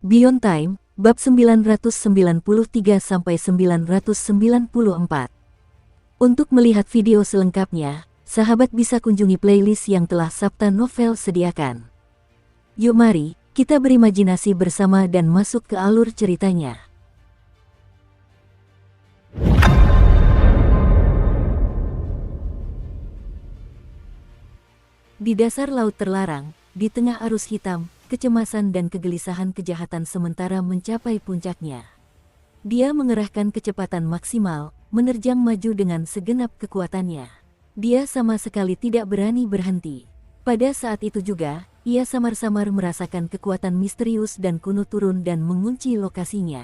Beyond Time, bab 993-994. Untuk melihat video selengkapnya, sahabat bisa kunjungi playlist yang telah Sabta Novel sediakan. Yuk mari, kita berimajinasi bersama dan masuk ke alur ceritanya. Di dasar laut terlarang, di tengah arus hitam, kecemasan dan kegelisahan kejahatan sementara mencapai puncaknya. Dia mengerahkan kecepatan maksimal, menerjang maju dengan segenap kekuatannya. Dia sama sekali tidak berani berhenti. Pada saat itu juga, ia samar-samar merasakan kekuatan misterius dan kuno turun dan mengunci lokasinya.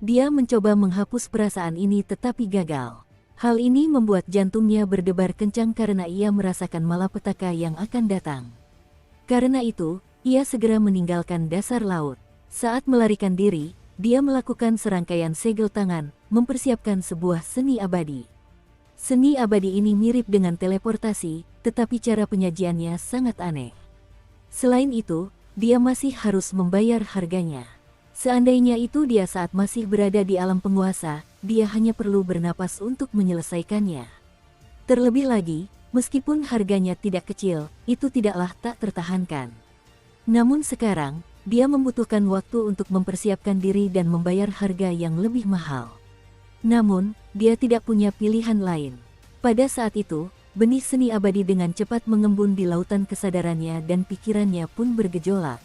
Dia mencoba menghapus perasaan ini tetapi gagal. Hal ini membuat jantungnya berdebar kencang karena ia merasakan malapetaka yang akan datang. Karena itu, ia segera meninggalkan dasar laut. Saat melarikan diri, dia melakukan serangkaian segel tangan, mempersiapkan sebuah seni abadi. Seni abadi ini mirip dengan teleportasi, tetapi cara penyajiannya sangat aneh. Selain itu, dia masih harus membayar harganya. Seandainya itu dia saat masih berada di alam penguasa, dia hanya perlu bernapas untuk menyelesaikannya. Terlebih lagi, meskipun harganya tidak kecil, itu tidaklah tak tertahankan. Namun sekarang, dia membutuhkan waktu untuk mempersiapkan diri dan membayar harga yang lebih mahal. Namun, dia tidak punya pilihan lain. Pada saat itu, benih seni abadi dengan cepat mengembun di lautan kesadarannya dan pikirannya pun bergejolak.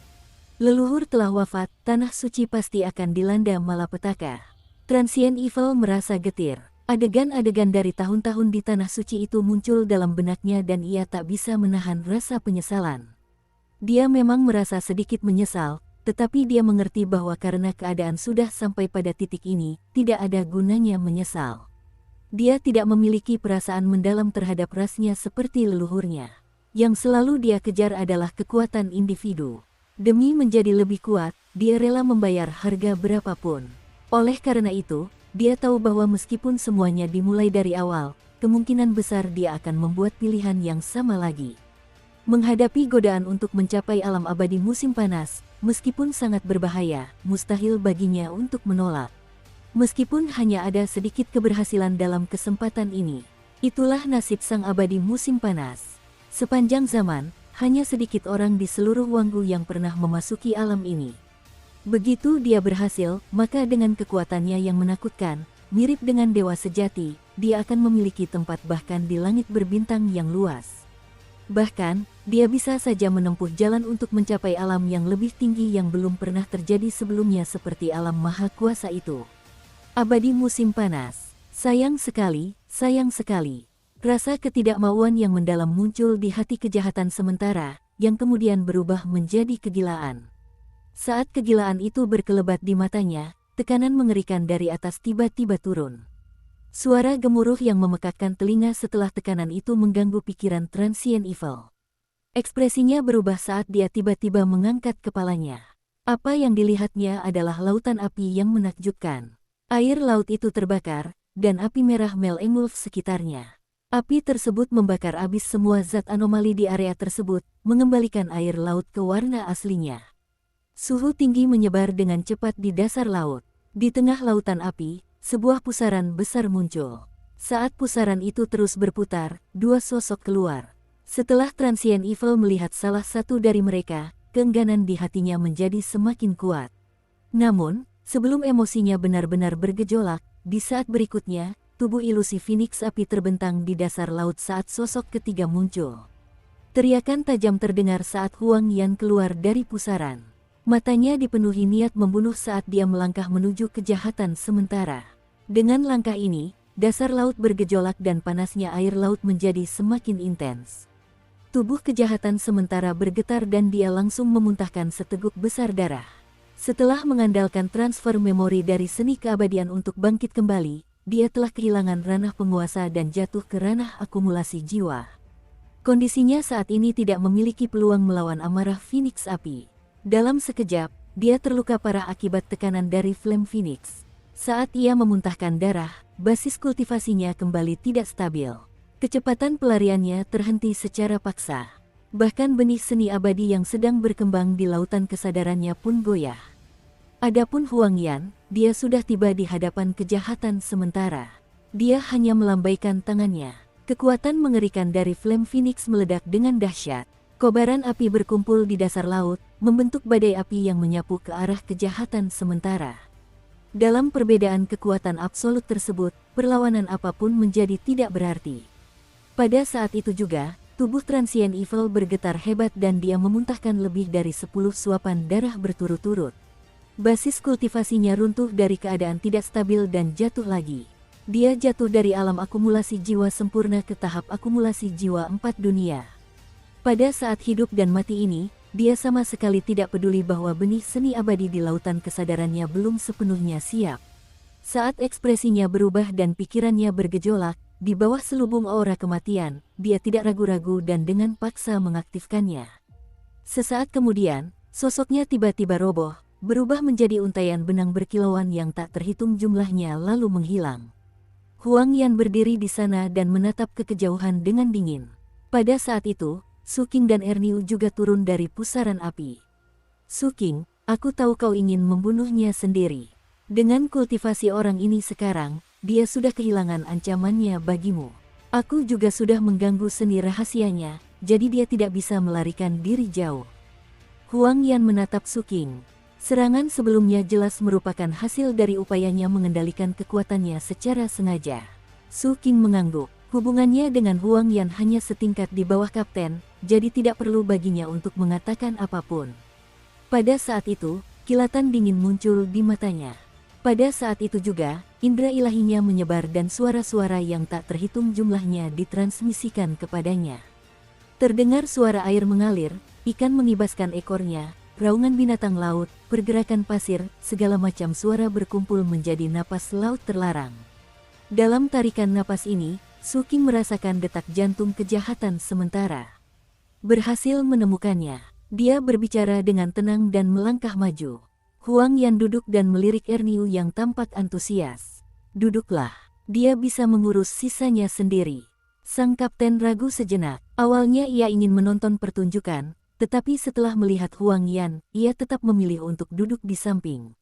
Leluhur telah wafat, tanah suci pasti akan dilanda malapetaka. Transient Evil merasa getir. Adegan-adegan dari tahun-tahun di tanah suci itu muncul dalam benaknya dan ia tak bisa menahan rasa penyesalan. Dia memang merasa sedikit menyesal, tetapi dia mengerti bahwa karena keadaan sudah sampai pada titik ini, tidak ada gunanya menyesal. Dia tidak memiliki perasaan mendalam terhadap rasnya seperti leluhurnya. Yang selalu dia kejar adalah kekuatan individu. Demi menjadi lebih kuat, dia rela membayar harga berapapun. Oleh karena itu, dia tahu bahwa meskipun semuanya dimulai dari awal, kemungkinan besar dia akan membuat pilihan yang sama lagi. Menghadapi godaan untuk mencapai alam abadi musim panas, meskipun sangat berbahaya, mustahil baginya untuk menolak. Meskipun hanya ada sedikit keberhasilan dalam kesempatan ini, itulah nasib sang abadi musim panas. Sepanjang zaman, hanya sedikit orang di seluruh Wanggu yang pernah memasuki alam ini. Begitu dia berhasil, maka dengan kekuatannya yang menakutkan, mirip dengan dewa sejati, dia akan memiliki tempat bahkan di langit berbintang yang luas. Bahkan, dia bisa saja menempuh jalan untuk mencapai alam yang lebih tinggi yang belum pernah terjadi sebelumnya seperti alam maha kuasa itu. Abadi musim panas. Sayang sekali, sayang sekali. Rasa ketidakmauan yang mendalam muncul di hati kejahatan sementara, yang kemudian berubah menjadi kegilaan. Saat kegilaan itu berkelebat di matanya, tekanan mengerikan dari atas tiba-tiba turun. Suara gemuruh yang memekakkan telinga setelah tekanan itu mengganggu pikiran Transient Evil. Ekspresinya berubah saat dia tiba-tiba mengangkat kepalanya. Apa yang dilihatnya adalah lautan api yang menakjubkan. Air laut itu terbakar, dan api merah menguluf sekitarnya. Api tersebut membakar habis semua zat anomali di area tersebut, mengembalikan air laut ke warna aslinya. Suhu tinggi menyebar dengan cepat di dasar laut. Di tengah lautan api, sebuah pusaran besar muncul. Saat pusaran itu terus berputar, dua sosok keluar. Setelah Transient Evil melihat salah satu dari mereka, keengganan di hatinya menjadi semakin kuat. Namun, sebelum emosinya benar-benar bergejolak, di saat berikutnya, tubuh ilusi Phoenix api terbentang di dasar laut saat sosok ketiga muncul. Teriakan tajam terdengar saat Huang Yan keluar dari pusaran. Matanya dipenuhi niat membunuh saat dia melangkah menuju kejahatan sementara. Dengan langkah ini, dasar laut bergejolak dan panasnya air laut menjadi semakin intens. Tubuh kejahatan sementara bergetar dan dia langsung memuntahkan seteguk besar darah. Setelah mengandalkan transfer memori dari seni keabadian untuk bangkit kembali, dia telah kehilangan ranah penguasa dan jatuh ke ranah akumulasi jiwa. Kondisinya saat ini tidak memiliki peluang melawan amarah Phoenix api. Dalam sekejap, dia terluka parah akibat tekanan dari Flame Phoenix. Saat ia memuntahkan darah, basis kultivasinya kembali tidak stabil. Kecepatan pelariannya terhenti secara paksa. Bahkan benih seni abadi yang sedang berkembang di lautan kesadarannya pun goyah. Adapun Huang Yan, dia sudah tiba di hadapan kejahatan sementara. Dia hanya melambaikan tangannya. Kekuatan mengerikan dari Flame Phoenix meledak dengan dahsyat. Kobaran api berkumpul di dasar laut, membentuk badai api yang menyapu ke arah kejahatan sementara. Dalam perbedaan kekuatan absolut tersebut, perlawanan apapun menjadi tidak berarti. Pada saat itu juga, tubuh Transient Evil bergetar hebat dan dia memuntahkan lebih dari 10 suapan darah berturut-turut. Basis kultivasinya runtuh dari keadaan tidak stabil dan jatuh lagi. Dia jatuh dari alam akumulasi jiwa sempurna ke tahap akumulasi jiwa 4 dunia. Pada saat hidup dan mati ini, dia sama sekali tidak peduli bahwa benih seni abadi di lautan kesadarannya belum sepenuhnya siap. Saat ekspresinya berubah dan pikirannya bergejolak, di bawah selubung aura kematian, dia tidak ragu-ragu dan dengan paksa mengaktifkannya. Sesaat kemudian, sosoknya tiba-tiba roboh, berubah menjadi untaian benang berkilauan yang tak terhitung jumlahnya lalu menghilang. Huang Yan berdiri di sana dan menatap ke kejauhan dengan dingin. Pada saat itu, Su Qing dan Erniu juga turun dari pusaran api. Su Qing, aku tahu kau ingin membunuhnya sendiri. Dengan kultivasi orang ini sekarang, dia sudah kehilangan ancamannya bagimu. Aku juga sudah mengganggu seni rahasianya, jadi dia tidak bisa melarikan diri jauh. Huang Yan menatap Su Qing. Serangan sebelumnya jelas merupakan hasil dari upayanya mengendalikan kekuatannya secara sengaja. Su Qing mengangguk. Hubungannya dengan Huang Yan hanya setingkat di bawah kapten, jadi tidak perlu baginya untuk mengatakan apapun. Pada saat itu, kilatan dingin muncul di matanya. Pada saat itu juga, indera ilahinya menyebar dan suara-suara yang tak terhitung jumlahnya ditransmisikan kepadanya. Terdengar suara air mengalir, ikan mengibaskan ekornya, raungan binatang laut, pergerakan pasir, segala macam suara berkumpul menjadi napas laut terlarang. Dalam tarikan napas ini, Su Qing merasakan detak jantung kejahatan sementara. Berhasil menemukannya. Dia berbicara dengan tenang dan melangkah maju. Huang Yan duduk dan melirik Erniu yang tampak antusias. Duduklah. Dia bisa mengurus sisanya sendiri. Sang kapten ragu sejenak. Awalnya ia ingin menonton pertunjukan, tetapi setelah melihat Huang Yan, ia tetap memilih untuk duduk di samping.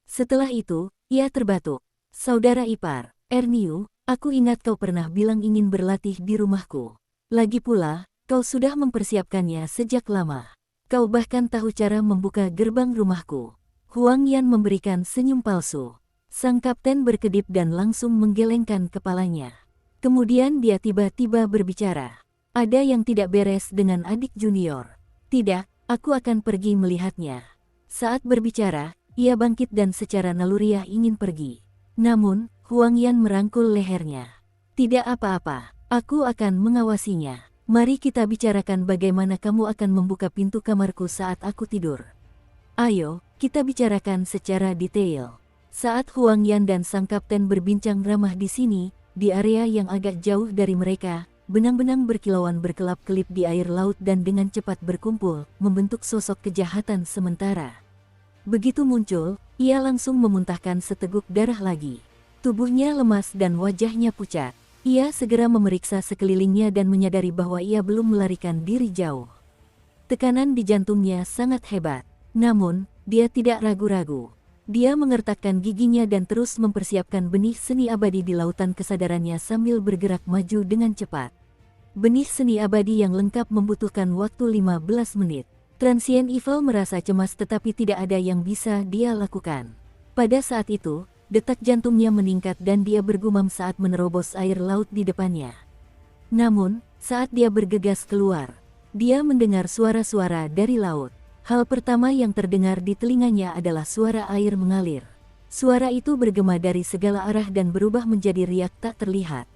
Setelah itu, ia terbatuk. Saudara ipar, Erniu, aku ingat kau pernah bilang ingin berlatih di rumahku. Lagi pula, kau sudah mempersiapkannya sejak lama. Kau bahkan tahu cara membuka gerbang rumahku. Huang Yan memberikan senyum palsu. Sang kapten berkedip dan langsung menggelengkan kepalanya. Kemudian dia tiba-tiba berbicara. Ada yang tidak beres dengan adik junior. Tidak, aku akan pergi melihatnya. Saat berbicara, ia bangkit dan secara naluriah ingin pergi. Namun, Huang Yan merangkul lehernya. Tidak apa-apa, aku akan mengawasinya. Mari kita bicarakan bagaimana kamu akan membuka pintu kamarku saat aku tidur. Ayo, kita bicarakan secara detail. Saat Huang Yan dan sang kapten berbincang ramah di sini, di area yang agak jauh dari mereka, benang-benang berkilauan berkelap-kelip di air laut dan dengan cepat berkumpul, membentuk sosok kejahatan sementara. Begitu muncul, ia langsung memuntahkan seteguk darah lagi. Tubuhnya lemas dan wajahnya pucat. Ia segera memeriksa sekelilingnya dan menyadari bahwa ia belum melarikan diri jauh. Tekanan di jantungnya sangat hebat. Namun, dia tidak ragu-ragu. Dia mengertakkan giginya dan terus mempersiapkan benih seni abadi di lautan kesadarannya sambil bergerak maju dengan cepat. Benih seni abadi yang lengkap membutuhkan waktu 15 menit. Transient Evil merasa cemas tetapi tidak ada yang bisa dia lakukan. Pada saat itu, detak jantungnya meningkat dan dia bergumam saat menerobos air laut di depannya. Namun, saat dia bergegas keluar, dia mendengar suara-suara dari laut. Hal pertama yang terdengar di telinganya adalah suara air mengalir. Suara itu bergema dari segala arah dan berubah menjadi riak tak terlihat.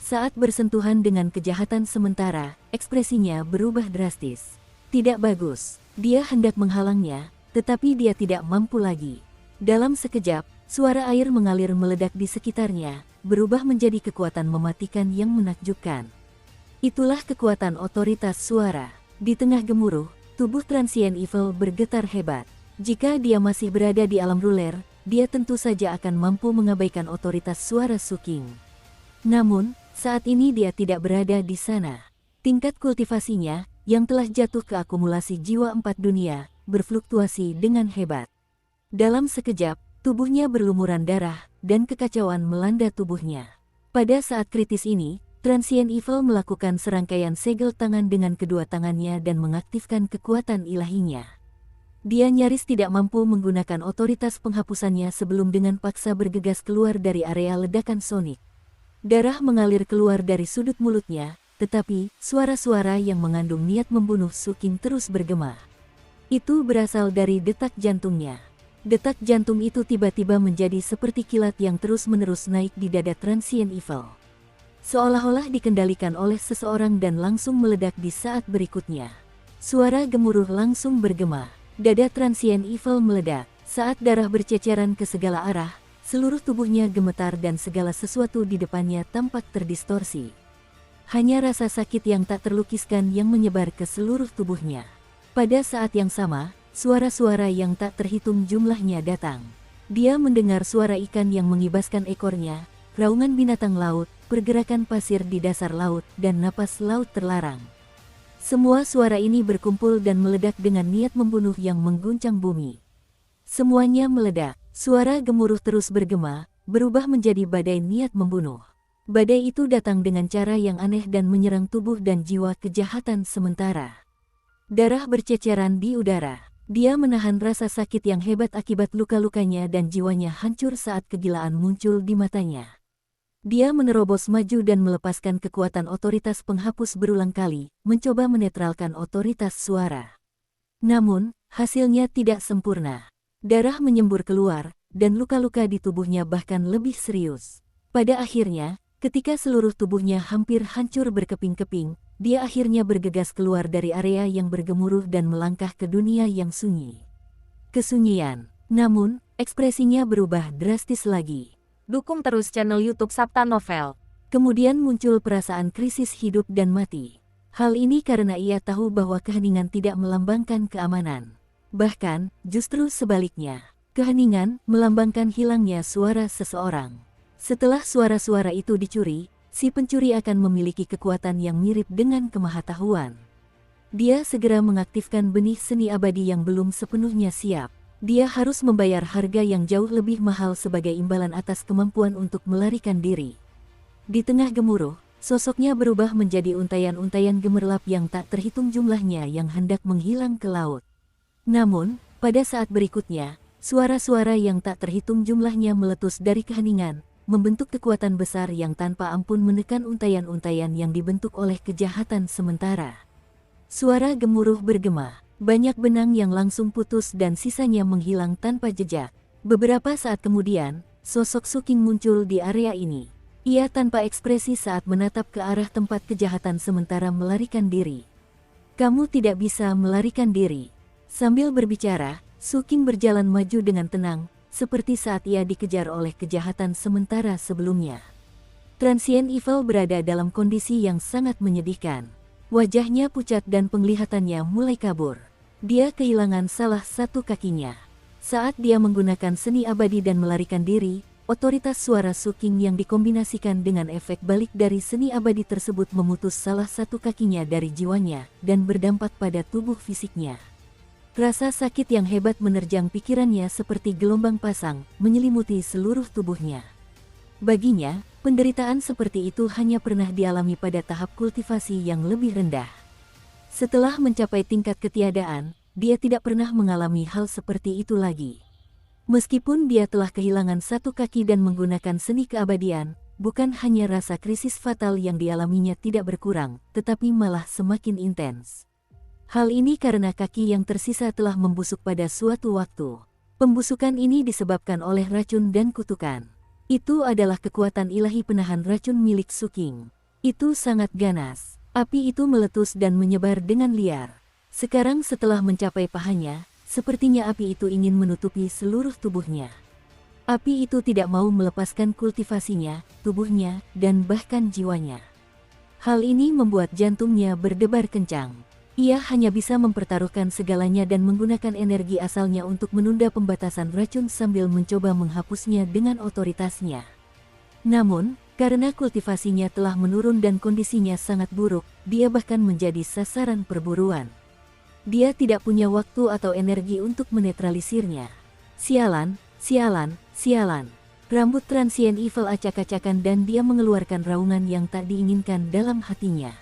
Saat bersentuhan dengan kejahatan sementara, ekspresinya berubah drastis. Tidak bagus, dia hendak menghalangnya, tetapi dia tidak mampu lagi. Dalam sekejap, suara air mengalir meledak di sekitarnya, berubah menjadi kekuatan mematikan yang menakjubkan. Itulah kekuatan otoritas suara. Di tengah gemuruh, tubuh Transient Evil bergetar hebat. Jika dia masih berada di alam ruler, dia tentu saja akan mampu mengabaikan otoritas suara Su Qing. Namun, saat ini dia tidak berada di sana. Tingkat kultivasinya, yang telah jatuh ke akumulasi jiwa 4 dunia, berfluktuasi dengan hebat. Dalam sekejap, tubuhnya berlumuran darah, dan kekacauan melanda tubuhnya. Pada saat kritis ini, Transient Evil melakukan serangkaian segel tangan dengan kedua tangannya dan mengaktifkan kekuatan ilahinya. Dia nyaris tidak mampu menggunakan otoritas penghapusannya sebelum dengan paksa bergegas keluar dari area ledakan sonik. Darah mengalir keluar dari sudut mulutnya, tetapi suara-suara yang mengandung niat membunuh Su King terus bergema. Itu berasal dari detak jantungnya. Detak jantung itu tiba-tiba menjadi seperti kilat yang terus-menerus naik di dada Transient Evil. Seolah-olah dikendalikan oleh seseorang dan langsung meledak di saat berikutnya. Suara gemuruh langsung bergema. Dada Transient Evil meledak. Saat darah berceceran ke segala arah, seluruh tubuhnya gemetar dan segala sesuatu di depannya tampak terdistorsi. Hanya rasa sakit yang tak terlukiskan yang menyebar ke seluruh tubuhnya. Pada saat yang sama, suara-suara yang tak terhitung jumlahnya datang. Dia mendengar suara ikan yang mengibaskan ekornya, raungan binatang laut, pergerakan pasir di dasar laut, dan napas laut terlarang. Semua suara ini berkumpul dan meledak dengan niat membunuh yang mengguncang bumi. Semuanya meledak, suara gemuruh terus bergema, berubah menjadi badai niat membunuh. Badai itu datang dengan cara yang aneh dan menyerang tubuh dan jiwa kejahatan sementara. Darah berceceran di udara. Dia menahan rasa sakit yang hebat akibat luka-lukanya dan jiwanya hancur saat kegilaan muncul di matanya. Dia menerobos maju dan melepaskan kekuatan otoritas penghapus berulang kali, mencoba menetralkan otoritas suara. Namun, hasilnya tidak sempurna. Darah menyembur keluar, dan luka-luka di tubuhnya bahkan lebih serius. Pada akhirnya, ketika seluruh tubuhnya hampir hancur berkeping-keping, dia akhirnya bergegas keluar dari area yang bergemuruh dan melangkah ke dunia yang sunyi. Kesunyian. Namun, ekspresinya berubah drastis lagi. Dukung terus channel YouTube Sabta Novel. Kemudian muncul perasaan krisis hidup dan mati. Hal ini karena ia tahu bahwa keheningan tidak melambangkan keamanan. Bahkan, justru sebaliknya, keheningan melambangkan hilangnya suara seseorang. Setelah suara-suara itu dicuri, si pencuri akan memiliki kekuatan yang mirip dengan kemahatauan. Dia segera mengaktifkan benih seni abadi yang belum sepenuhnya siap. Dia harus membayar harga yang jauh lebih mahal sebagai imbalan atas kemampuan untuk melarikan diri. Di tengah gemuruh, sosoknya berubah menjadi untayan-untayan gemerlap yang tak terhitung jumlahnya yang hendak menghilang ke laut. Namun, pada saat berikutnya, suara-suara yang tak terhitung jumlahnya meletus dari keheningan, membentuk kekuatan besar yang tanpa ampun menekan untayan-untayan yang dibentuk oleh kejahatan sementara. Suara gemuruh bergema, banyak benang yang langsung putus dan sisanya menghilang tanpa jejak. Beberapa saat kemudian, sosok Su King muncul di area ini. Ia tanpa ekspresi saat menatap ke arah tempat kejahatan sementara melarikan diri. "Kamu tidak bisa melarikan diri." Sambil berbicara, Su King berjalan maju dengan tenang, seperti saat ia dikejar oleh kejahatan sementara sebelumnya. Transient Evil berada dalam kondisi yang sangat menyedihkan. Wajahnya pucat dan penglihatannya mulai kabur. Dia kehilangan salah satu kakinya. Saat dia menggunakan seni abadi dan melarikan diri, otoritas suara Su King yang dikombinasikan dengan efek balik dari seni abadi tersebut memutus salah satu kakinya dari jiwanya dan berdampak pada tubuh fisiknya. Rasa sakit yang hebat menerjang pikirannya seperti gelombang pasang, menyelimuti seluruh tubuhnya. Baginya, penderitaan seperti itu hanya pernah dialami pada tahap kultivasi yang lebih rendah. Setelah mencapai tingkat ketiadaan, dia tidak pernah mengalami hal seperti itu lagi. Meskipun dia telah kehilangan satu kaki dan menggunakan seni keabadian, bukan hanya rasa krisis fatal yang dialaminya tidak berkurang, tetapi malah semakin intens. Hal ini karena kaki yang tersisa telah membusuk pada suatu waktu. Pembusukan ini disebabkan oleh racun dan kutukan. Itu adalah kekuatan ilahi penahan racun milik Su King. Itu sangat ganas. Api itu meletus dan menyebar dengan liar. Sekarang setelah mencapai pahanya, sepertinya api itu ingin menutupi seluruh tubuhnya. Api itu tidak mau melepaskan kultivasinya, tubuhnya, dan bahkan jiwanya. Hal ini membuat jantungnya berdebar kencang. Ia hanya bisa mempertaruhkan segalanya dan menggunakan energi asalnya untuk menunda pembatasan racun sambil mencoba menghapusnya dengan otoritasnya. Namun, karena kultivasinya telah menurun dan kondisinya sangat buruk, dia bahkan menjadi sasaran perburuan. Dia tidak punya waktu atau energi untuk menetralisirnya. Sialan, sialan, sialan. Rambut Transient Evil acak-acakan dan dia mengeluarkan raungan yang tak diinginkan dalam hatinya.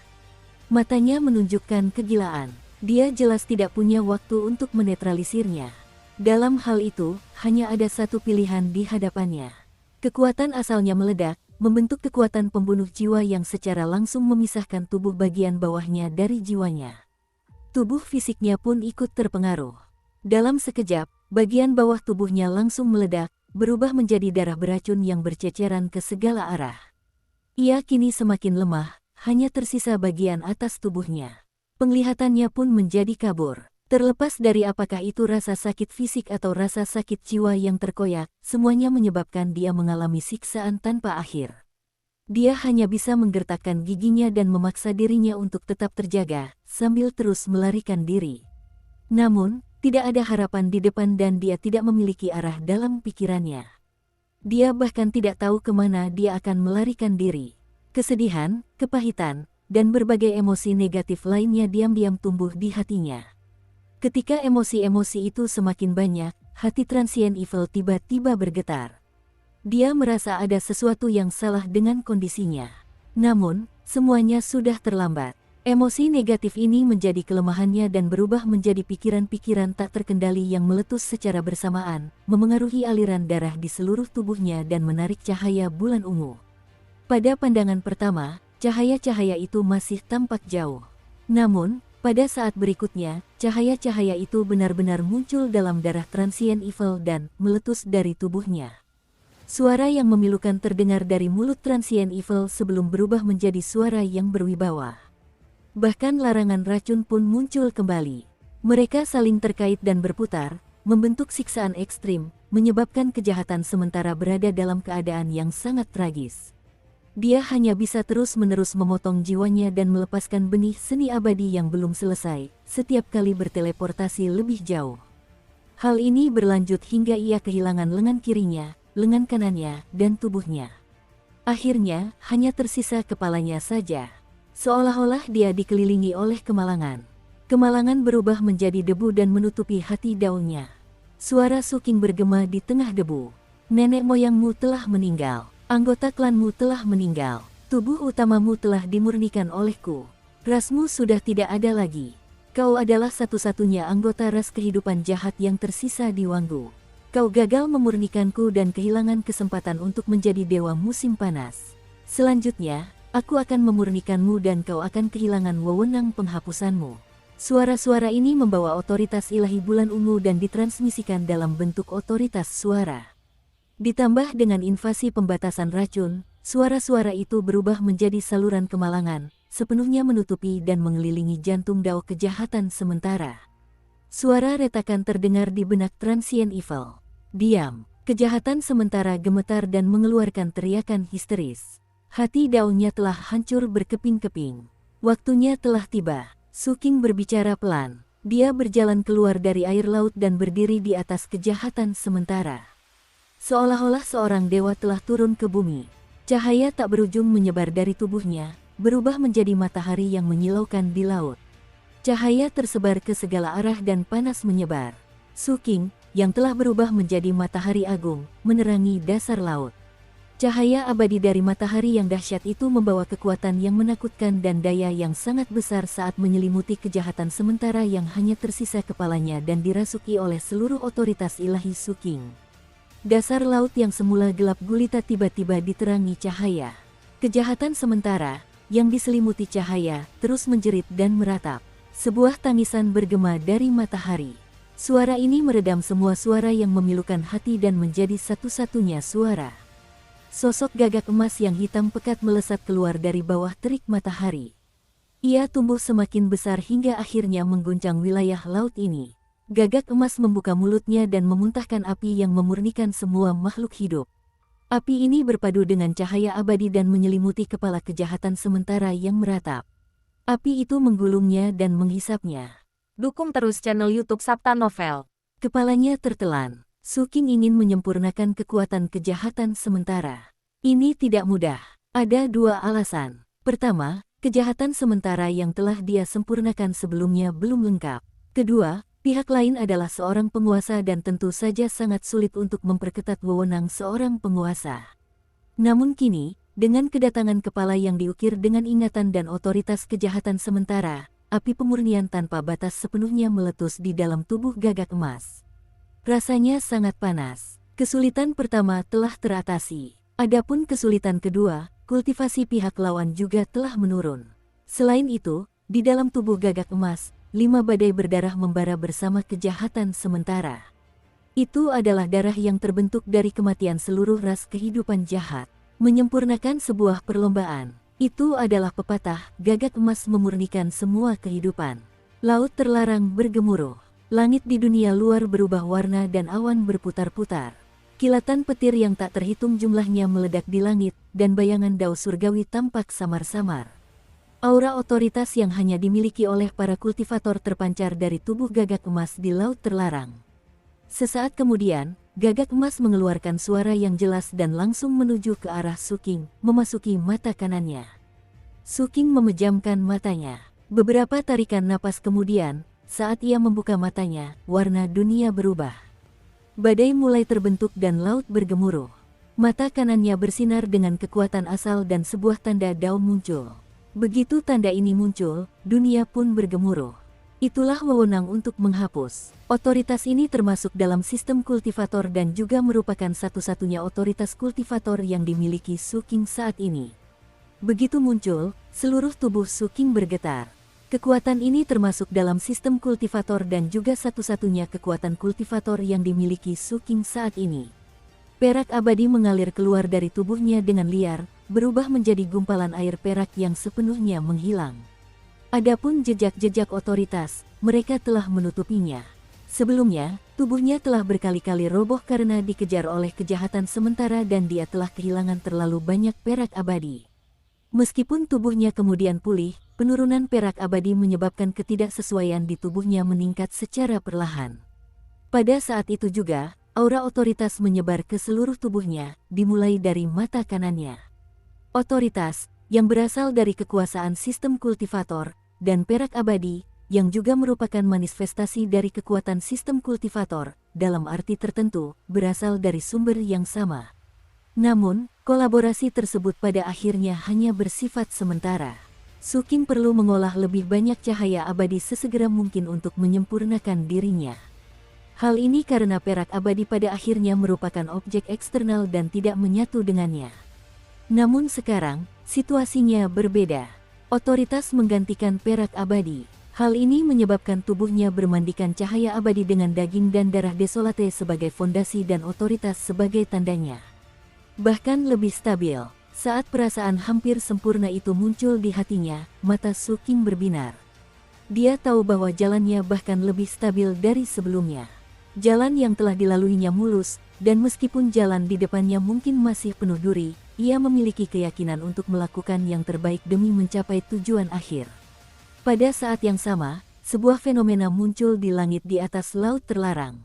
Matanya menunjukkan kegilaan. Dia jelas tidak punya waktu untuk menetralisirnya. Dalam hal itu, hanya ada satu pilihan di hadapannya. Kekuatan asalnya meledak, membentuk kekuatan pembunuh jiwa yang secara langsung memisahkan tubuh bagian bawahnya dari jiwanya. Tubuh fisiknya pun ikut terpengaruh. Dalam sekejap, bagian bawah tubuhnya langsung meledak, berubah menjadi darah beracun yang berceceran ke segala arah. Ia kini semakin lemah, hanya tersisa bagian atas tubuhnya. Penglihatannya pun menjadi kabur. Terlepas dari apakah itu rasa sakit fisik atau rasa sakit jiwa yang terkoyak, semuanya menyebabkan dia mengalami siksaan tanpa akhir. Dia hanya bisa menggertakkan giginya dan memaksa dirinya untuk tetap terjaga, sambil terus melarikan diri. Namun, tidak ada harapan di depan dan dia tidak memiliki arah dalam pikirannya. Dia bahkan tidak tahu kemana dia akan melarikan diri. Kesedihan, kepahitan, dan berbagai emosi negatif lainnya diam-diam tumbuh di hatinya. Ketika emosi-emosi itu semakin banyak, hati Transient Evil tiba-tiba bergetar. Dia merasa ada sesuatu yang salah dengan kondisinya. Namun, semuanya sudah terlambat. Emosi negatif ini menjadi kelemahannya dan berubah menjadi pikiran-pikiran tak terkendali yang meletus secara bersamaan, memengaruhi aliran darah di seluruh tubuhnya dan menarik cahaya bulan ungu. Pada pandangan pertama, cahaya-cahaya itu masih tampak jauh. Namun, pada saat berikutnya, cahaya-cahaya itu benar-benar muncul dalam darah Transient Evil dan meletus dari tubuhnya. Suara yang memilukan terdengar dari mulut Transient Evil sebelum berubah menjadi suara yang berwibawa. Bahkan larangan racun pun muncul kembali. Mereka saling terkait dan berputar, membentuk siksaan ekstrim, menyebabkan kejahatan sementara berada dalam keadaan yang sangat tragis. Dia hanya bisa terus-menerus memotong jiwanya dan melepaskan benih seni abadi yang belum selesai, setiap kali berteleportasi lebih jauh. Hal ini berlanjut hingga ia kehilangan lengan kirinya, lengan kanannya, dan tubuhnya. Akhirnya, hanya tersisa kepalanya saja. Seolah-olah dia dikelilingi oleh kemalangan. Kemalangan berubah menjadi debu dan menutupi hati daunnya. Suara Suking bergema di tengah debu. Nenek moyangmu telah meninggal. Anggota klanmu telah meninggal. Tubuh utamamu telah dimurnikan olehku. Rasmu sudah tidak ada lagi. Kau adalah satu-satunya anggota ras kehidupan jahat yang tersisa di Wanggu. Kau gagal memurnikanku dan kehilangan kesempatan untuk menjadi dewa musim panas. Selanjutnya, aku akan memurnikanmu dan kau akan kehilangan wewenang penghapusanmu. Suara-suara ini membawa otoritas ilahi bulan ungu dan ditransmisikan dalam bentuk otoritas suara. Ditambah dengan invasi pembatasan racun, suara-suara itu berubah menjadi saluran kemalangan, sepenuhnya menutupi dan mengelilingi jantung dao kejahatan sementara. Suara retakan terdengar di benak Transient Evil. Diam, kejahatan sementara gemetar dan mengeluarkan teriakan histeris. Hati daunnya telah hancur berkeping-keping. Waktunya telah tiba. Suking berbicara pelan. Dia berjalan keluar dari air laut dan berdiri di atas kejahatan sementara. Seolah-olah seorang dewa telah turun ke bumi. Cahaya tak berujung menyebar dari tubuhnya, berubah menjadi matahari yang menyilaukan di laut. Cahaya tersebar ke segala arah dan panas menyebar. Suking, yang telah berubah menjadi matahari agung, menerangi dasar laut. Cahaya abadi dari matahari yang dahsyat itu membawa kekuatan yang menakutkan dan daya yang sangat besar saat menyelimuti kejahatan sementara yang hanya tersisa kepalanya dan dirasuki oleh seluruh otoritas ilahi Suking. Dasar laut yang semula gelap gulita tiba-tiba diterangi cahaya. Kejahatan sementara, yang diselimuti cahaya, terus menjerit dan meratap. Sebuah tangisan bergema dari matahari. Suara ini meredam semua suara yang memilukan hati dan menjadi satu-satunya suara. Sosok gagak emas yang hitam pekat melesat keluar dari bawah terik matahari. Ia tumbuh semakin besar hingga akhirnya mengguncang wilayah laut ini. Gagak emas membuka mulutnya dan memuntahkan api yang memurnikan semua makhluk hidup. Api ini berpadu dengan cahaya abadi dan menyelimuti kepala kejahatan sementara yang meratap. Api itu menggulungnya dan menghisapnya. Dukung terus channel YouTube Sabta Novel. Kepalanya tertelan. Suking ingin menyempurnakan kekuatan kejahatan sementara. Ini tidak mudah. Ada dua alasan. Pertama, kejahatan sementara yang telah dia sempurnakan sebelumnya belum lengkap. Kedua, Pihak lain adalah seorang penguasa dan tentu saja sangat sulit untuk memperketat wewenang seorang penguasa. Namun kini, dengan kedatangan kepala yang diukir dengan ingatan dan otoritas kejahatan sementara, api pemurnian tanpa batas sepenuhnya meletus di dalam tubuh Gagak Emas. Rasanya sangat panas. Kesulitan pertama telah teratasi. Adapun kesulitan kedua, kultivasi pihak lawan juga telah menurun. Selain itu, di dalam tubuh Gagak Emas, 5 badai berdarah membara bersama kejahatan sementara. Itu adalah darah yang terbentuk dari kematian seluruh ras kehidupan jahat. Menyempurnakan sebuah perlombaan. Itu adalah pepatah, Gagak Emas memurnikan semua kehidupan. Laut terlarang bergemuruh. Langit di dunia luar berubah warna dan awan berputar-putar. Kilatan petir yang tak terhitung jumlahnya meledak di langit, dan bayangan dao surgawi tampak samar-samar. Aura otoritas yang hanya dimiliki oleh para kultivator terpancar dari tubuh Gagak Emas di Laut Terlarang. Sesaat kemudian, Gagak Emas mengeluarkan suara yang jelas dan langsung menuju ke arah Suking, memasuki mata kanannya. Suking memejamkan matanya. Beberapa tarikan napas kemudian, saat ia membuka matanya, warna dunia berubah. Badai mulai terbentuk dan laut bergemuruh. Mata kanannya bersinar dengan kekuatan asal dan sebuah tanda dao muncul. Begitu tanda ini muncul, dunia pun bergemuruh. Itulah wewenang untuk menghapus. Otoritas ini termasuk dalam sistem kultivator dan juga merupakan satu-satunya otoritas kultivator yang dimiliki Suking saat ini. Begitu muncul, seluruh tubuh Suking bergetar. Kekuatan ini termasuk dalam sistem kultivator dan juga satu-satunya kekuatan kultivator yang dimiliki Suking saat ini. Perak abadi mengalir keluar dari tubuhnya dengan liar, berubah menjadi gumpalan air perak yang sepenuhnya menghilang. Adapun jejak-jejak otoritas, mereka telah menutupinya. Sebelumnya, tubuhnya telah berkali-kali roboh karena dikejar oleh kejahatan sementara dan dia telah kehilangan terlalu banyak perak abadi. Meskipun tubuhnya kemudian pulih, penurunan perak abadi menyebabkan ketidaksesuaian di tubuhnya meningkat secara perlahan. Pada saat itu juga, aura otoritas menyebar ke seluruh tubuhnya, dimulai dari mata kanannya. Otoritas, yang berasal dari kekuasaan sistem kultivator, dan perak abadi, yang juga merupakan manifestasi dari kekuatan sistem kultivator, dalam arti tertentu, berasal dari sumber yang sama. Namun, kolaborasi tersebut pada akhirnya hanya bersifat sementara. Suking perlu mengolah lebih banyak cahaya abadi sesegera mungkin untuk menyempurnakan dirinya. Hal ini karena perak abadi pada akhirnya merupakan objek eksternal dan tidak menyatu dengannya. Namun sekarang, situasinya berbeda. Otoritas menggantikan perak abadi. Hal ini menyebabkan tubuhnya bermandikan cahaya abadi dengan daging dan darah desolate sebagai fondasi dan otoritas sebagai tandanya. Bahkan lebih stabil, saat perasaan hampir sempurna itu muncul di hatinya, mata Suking berbinar. Dia tahu bahwa jalannya bahkan lebih stabil dari sebelumnya. Jalan yang telah dilaluinya mulus, dan meskipun jalan di depannya mungkin masih penuh duri, ia memiliki keyakinan untuk melakukan yang terbaik demi mencapai tujuan akhir. Pada saat yang sama, sebuah fenomena muncul di langit di atas Laut Terlarang.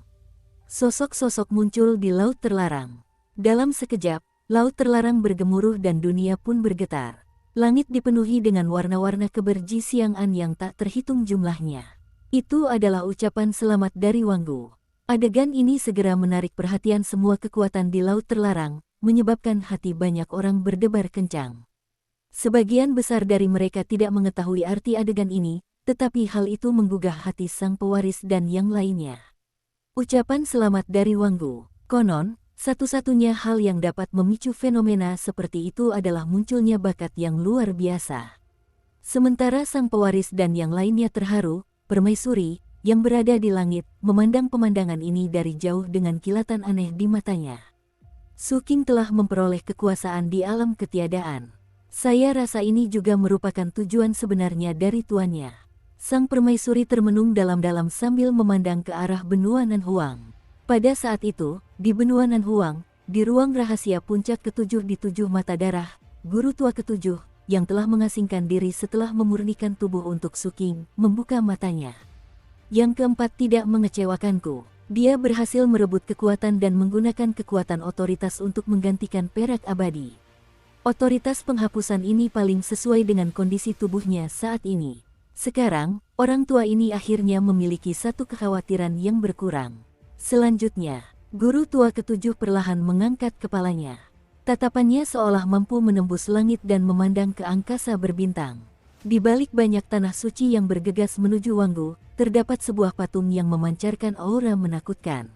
Sosok-sosok muncul di Laut Terlarang. Dalam sekejap, Laut Terlarang bergemuruh dan dunia pun bergetar. Langit dipenuhi dengan warna-warna keberjisiangan yang tak terhitung jumlahnya. Itu adalah ucapan selamat dari Wanggu. Adegan ini segera menarik perhatian semua kekuatan di Laut Terlarang, menyebabkan hati banyak orang berdebar kencang. Sebagian besar dari mereka tidak mengetahui arti adegan ini, tetapi hal itu menggugah hati sang pewaris dan yang lainnya. Ucapan selamat dari Wanggu. Konon, satu-satunya hal yang dapat memicu fenomena seperti itu adalah munculnya bakat yang luar biasa. Sementara sang pewaris dan yang lainnya terharu, permaisuri, yang berada di langit, memandang pemandangan ini dari jauh dengan kilatan aneh di matanya. Suking telah memperoleh kekuasaan di alam ketiadaan. Saya rasa ini juga merupakan tujuan sebenarnya dari tuannya. Sang permaisuri termenung dalam-dalam sambil memandang ke arah benua Nanhuang. Pada saat itu, di benua Nanhuang, di ruang rahasia puncak ketujuh di tujuh mata darah, guru tua ketujuh, yang telah mengasingkan diri setelah memurnikan tubuh untuk Suking, membuka matanya. Yang keempat tidak mengecewakanku. Dia berhasil merebut kekuatan dan menggunakan kekuatan otoritas untuk menggantikan perak abadi. Otoritas penghapusan ini paling sesuai dengan kondisi tubuhnya saat ini. Sekarang, orang tua ini akhirnya memiliki satu kekhawatiran yang berkurang. Selanjutnya, guru tua ketujuh perlahan mengangkat kepalanya. Tatapannya seolah mampu menembus langit dan memandang ke angkasa berbintang. Di balik banyak tanah suci yang bergegas menuju Wanggu, terdapat sebuah patung yang memancarkan aura menakutkan.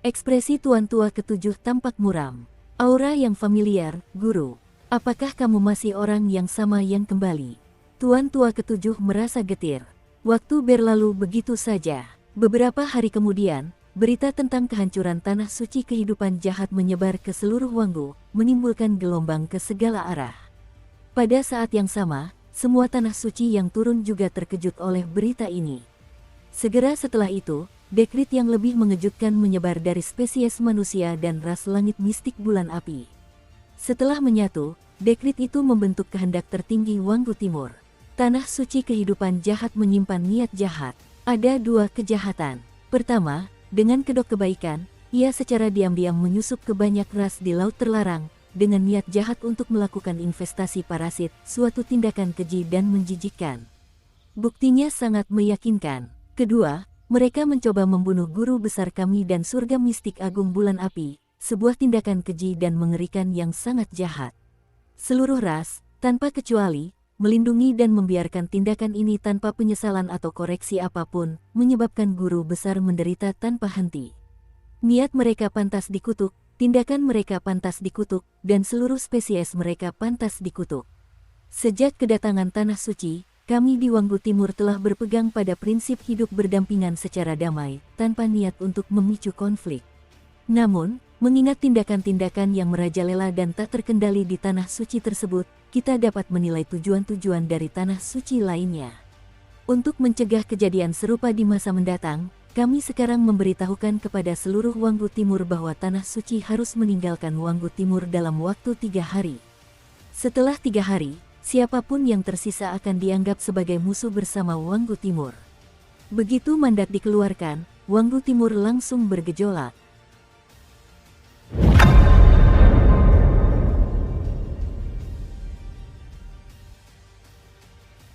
Ekspresi tuan tua ketujuh tampak muram. Aura yang familiar, guru. Apakah kamu masih orang yang sama yang kembali? Tuan tua ketujuh merasa getir. Waktu berlalu begitu saja. Beberapa hari kemudian, berita tentang kehancuran tanah suci kehidupan jahat menyebar ke seluruh Wanggu, menimbulkan gelombang ke segala arah. Pada saat yang sama, semua tanah suci yang turun juga terkejut oleh berita ini. Segera setelah itu, dekrit yang lebih mengejutkan menyebar dari spesies manusia dan ras langit mistik bulan api. Setelah menyatu, dekrit itu membentuk kehendak tertinggi Wanggu Timur. Tanah suci kehidupan jahat menyimpan niat jahat. Ada dua kejahatan. Pertama, dengan kedok kebaikan, ia secara diam-diam menyusup ke banyak ras di Laut Terlarang, dengan niat jahat untuk melakukan investasi parasit, suatu tindakan keji dan menjijikkan. Buktinya sangat meyakinkan. Kedua, mereka mencoba membunuh guru besar kami dan surga mistik agung bulan api, sebuah tindakan keji dan mengerikan yang sangat jahat. Seluruh ras, tanpa kecuali, melindungi dan membiarkan tindakan ini tanpa penyesalan atau koreksi apapun, menyebabkan guru besar menderita tanpa henti. Niat mereka pantas dikutuk, tindakan mereka pantas dikutuk, dan seluruh spesies mereka pantas dikutuk. Sejak kedatangan tanah suci, kami di Wanggu Timur telah berpegang pada prinsip hidup berdampingan secara damai, tanpa niat untuk memicu konflik. Namun, mengingat tindakan-tindakan yang merajalela dan tak terkendali di tanah suci tersebut, kita dapat menilai tujuan-tujuan dari tanah suci lainnya. Untuk mencegah kejadian serupa di masa mendatang, kami sekarang memberitahukan kepada seluruh Wanggu Timur bahwa tanah suci harus meninggalkan Wanggu Timur dalam waktu 3 hari. Setelah 3 hari, siapapun yang tersisa akan dianggap sebagai musuh bersama Wanggu Timur. Begitu mandat dikeluarkan, Wanggu Timur langsung bergejolak.